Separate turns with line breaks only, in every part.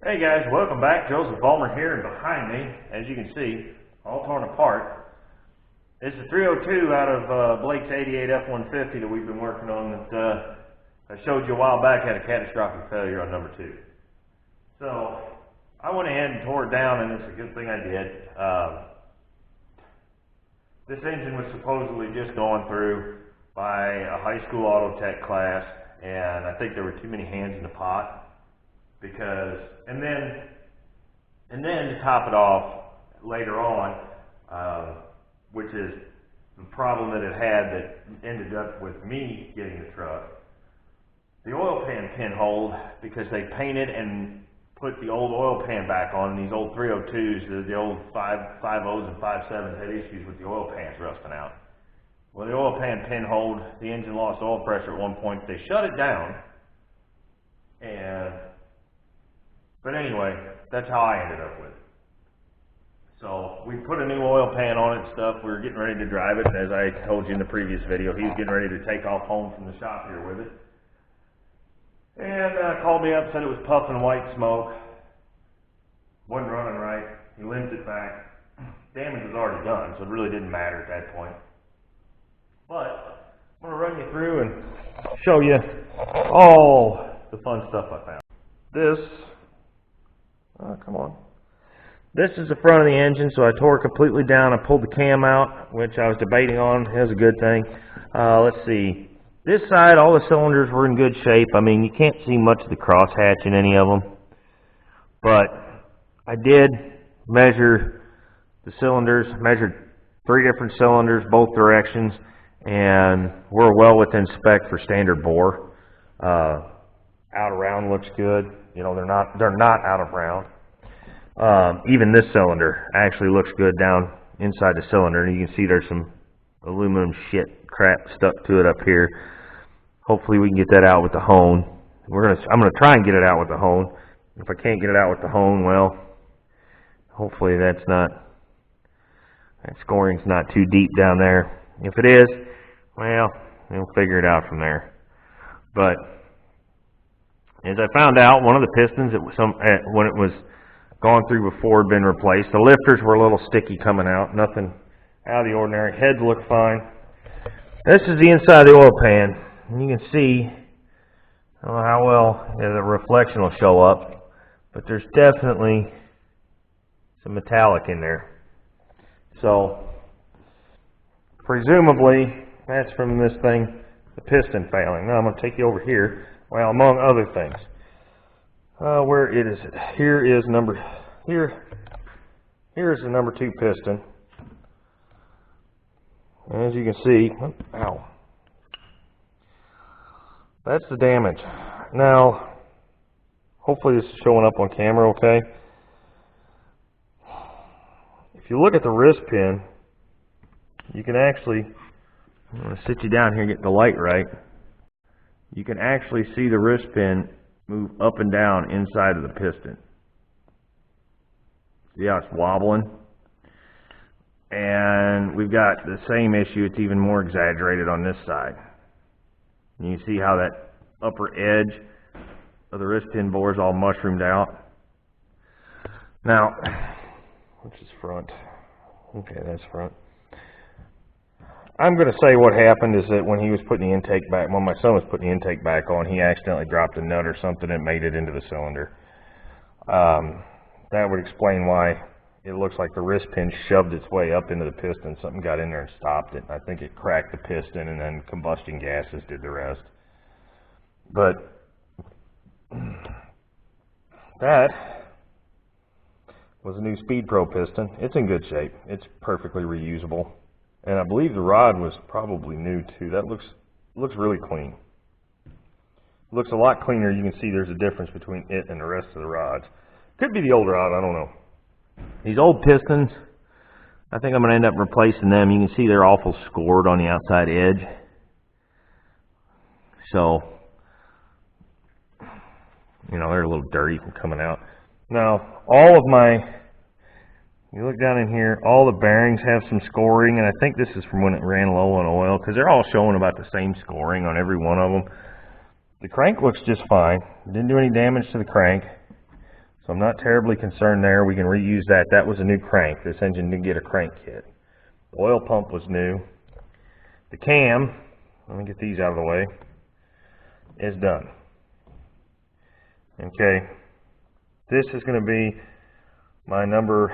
Hey guys, welcome back. Joseph Ballmer here, and behind me, as you can see, all torn apart, is the 302 out of Blake's 88 F-150 that we've been working on that I showed you a while back had a catastrophic failure on number 2. So, I went ahead and tore it down, and it's a good thing I did. This engine was supposedly just going through by a high school auto tech class, and I think there were too many hands in the pot. Because, and then to top it off later on, which is the problem that it had that ended up with me getting the truck, the oil pan pinhole, because they painted and put the old oil pan back on, and these old 302s, the old 5.0s and 5.7s had issues with the oil pans rusting out. Well, the oil pan pinholed, the engine lost oil pressure at one point. They shut it down, but anyway, that's how I ended up with it. So we put a new oil pan on it and stuff. We were getting ready to drive it. As I told you in the previous video, he was getting ready to take off home from the shop here with it. And called me up, said it was puffing white smoke. Wasn't running right. He limped it back. Damage was already done, so it really didn't matter at that point. But I'm going to run you through and show you all the fun stuff I found. Come on. This is the front of the engine, so I tore it completely down. I pulled the cam out, which I was debating on. It was a good thing. Let's see. This side, all the cylinders were in good shape. I mean, you can't see much of the crosshatch in any of them. But I did measure the cylinders, measured 3 different cylinders, both directions, and we're well within spec for standard bore. Out around looks good. You know, they're not out of round. Even this cylinder actually looks good down inside the cylinder, and you can see there's some aluminum crap stuck to it up here. Hopefully we can get that out with the hone. I'm gonna try and get it out with the hone. If I can't get it out with the hone, well, hopefully that scoring's not too deep down there. If it is, well, we'll figure it out from there. But as I found out, one of the pistons when it was gone through before had been replaced. The lifters were a little sticky coming out, nothing out of the ordinary. Heads look fine. This is the inside of the oil pan, and you can see, I don't know how well the reflection will show up, but there's definitely some metallic in there. So presumably that's from this thing, the piston failing. Now I'm going to take you over here. Well, among other things. Where it is, here's the number 2 piston. And as you can see, ow, that's the damage. Now, hopefully this is showing up on camera okay. If you look at the wrist pin, you can actually, I'm going to sit you down here and get the light right. You can actually see the wrist pin move up and down inside of the piston. See how it's wobbling? And we've got the same issue. It's even more exaggerated on this side. And you see how that upper edge of the wrist pin bore is all mushroomed out. Now, which is front? Okay, that's front. I'm going to say what happened is that when he was putting the intake back, when my son was putting the intake back on, he accidentally dropped a nut or something and made it into the cylinder. That would explain why it looks like the wrist pin shoved its way up into the piston. Something got in there and stopped it. I think it cracked the piston, and then combustion gases did the rest. But that was a new Speed Pro piston. It's in good shape. It's perfectly reusable. And I believe the rod was probably new too. That looks really clean. Looks a lot cleaner. You can see there's a difference between it and the rest of the rods. Could be the old rod, I don't know. These old pistons, I think I'm going to end up replacing them. You can see they're awful scored on the outside edge. So, you know, they're a little dirty from coming out. Now, all of my You look down in here, all the bearings have some scoring, and I think this is from when it ran low on oil, because they're all showing about the same scoring on every one of them. The crank looks just fine. Didn't do any damage to the crank. So I'm not terribly concerned there. We can reuse that. That was a new crank. This engine did get a crank kit. The oil pump was new. The cam, let me get these out of the way, is done. Okay, this is going to be my number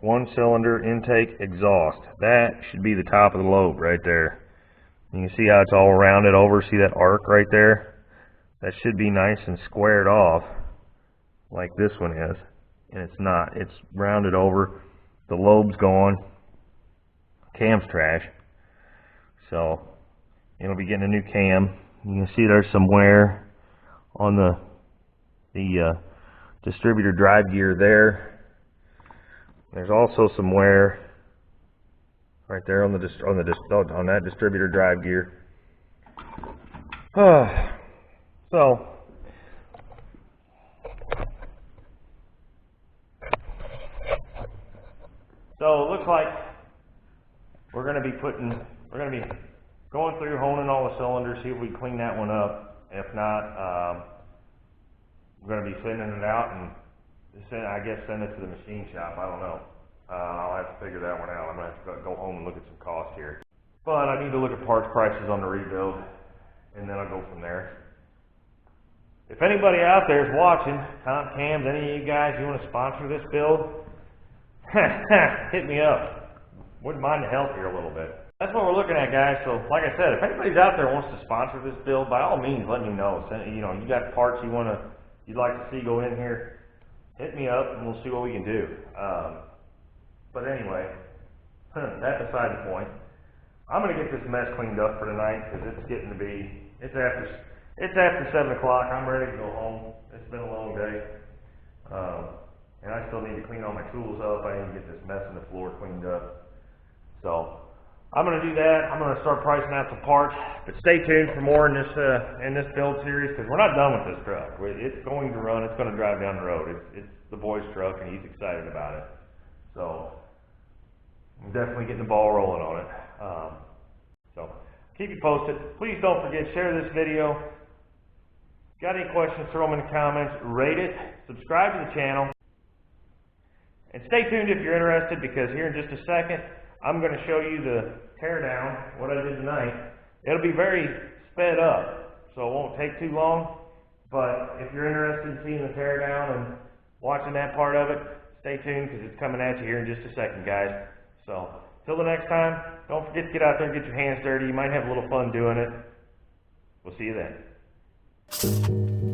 1 cylinder intake exhaust. That should be the top of the lobe right there. You can see how it's all rounded over. See that arc right there? That should be nice and squared off like this one is, and it's not. It's rounded over. The lobe's gone. Cam's trash. So it'll be getting a new cam. You can see there's some wear on the distributor drive gear there. There's also some wear right there on that distributor drive gear. So it looks like we're going to be going through, honing all the cylinders, see if we can clean that one up. If not, we're going to be sending it out and send it to the machine shop. I don't know. I'll have to figure that one out. I'm going to have to go home and look at some cost here. But I need to look at parts prices on the rebuild, and then I'll go from there. If anybody out there is watching, comp cams, any of you guys, you want to sponsor this build, hit me up. Wouldn't mind the help here a little bit. That's what we're looking at, guys. So, like I said, if anybody's out there wants to sponsor this build, by all means, let me know. You know, you got parts you'd like to see go in here, hit me up, and we'll see what we can do. But anyway, that beside the point. I'm going to get this mess cleaned up for tonight because it's after 7 o'clock. I'm ready to go home. It's been a long day. And I still need to clean all my tools up. I need to get this mess in the floor cleaned up. So I'm going to do that. I'm going to start pricing out some parts. But stay tuned for more in this build series because we're not done with this truck. It's going to run. It's going to drive down the road. It's the boy's truck, and he's excited about it. So I'm definitely getting the ball rolling on it. So keep you posted. Please don't forget, share this video. Got any questions, throw them in the comments. Rate it. Subscribe to the channel. And stay tuned if you're interested because here in just a second, I'm going to show you the teardown, what I did tonight. It'll be very sped up, so it won't take too long. But if you're interested in seeing the teardown and watching that part of it, stay tuned because it's coming at you here in just a second, guys. So, till the next time, don't forget to get out there and get your hands dirty. You might have a little fun doing it. We'll see you then.